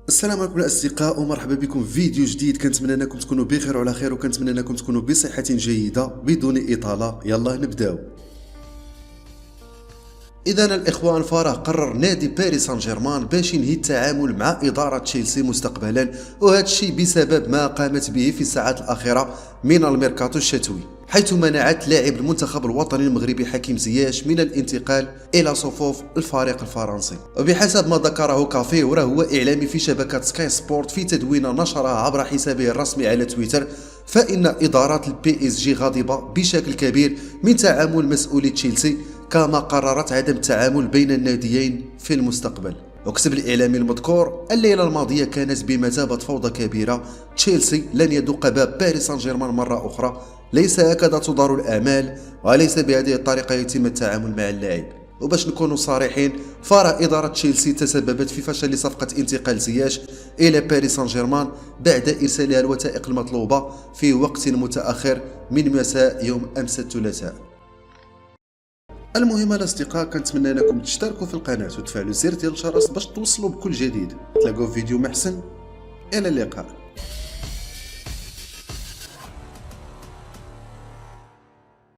السلام عليكم الاصدقاء ومرحبا بكم في فيديو جديد. كنتمنى انكم تكونوا بخير وعلى خير، وكنتمنى انكم تكونوا بصحه جيده. بدون اطاله يلا نبداو. اذا الاخوان، فراه قرر نادي باريس سان جيرمان باش ينهي التعامل مع اداره تشيلسي مستقبلا، وهذا الشيء بسبب ما قامت به في الساعات الاخيره من الميركاتو الشتوي، حيث منعت لاعب المنتخب الوطني المغربي حكيم زياش من الانتقال الى صفوف الفريق الفرنسي. وبحسب ما ذكره كافي، وهو اعلامي في شبكه سكاي سبورت، في تدوينه نشرها عبر حسابه الرسمي على تويتر، فان ادارات البي اس جي غاضبه بشكل كبير من تعامل مسؤولي تشيلسي، كما قررت عدم التعامل بين الناديين في المستقبل. وكتب الإعلامي المذكور: الليلة الماضية كانت بمثابة فوضى كبيرة، تشيلسي لن يدق باب باريس سان جيرمان مرة أخرى، ليس هكذا تدار الأعمال، وليس بهذه الطريقة يتم التعامل مع اللاعب. وباش نكونوا صريحين، فرا إدارة تشيلسي تسببت في فشل صفقة انتقال زياش إلى باريس سان جيرمان بعد إرسالها الوثائق المطلوبة في وقت متأخر من مساء يوم أمس الثلاثاء. المهم الاصدقاء، كنتمنى انكم تشتركوا في القناه وتفعلوا زر ديال الجرس باش توصلوا بكل جديد. تلاقوا في فيديو محسن، الى اللقاء.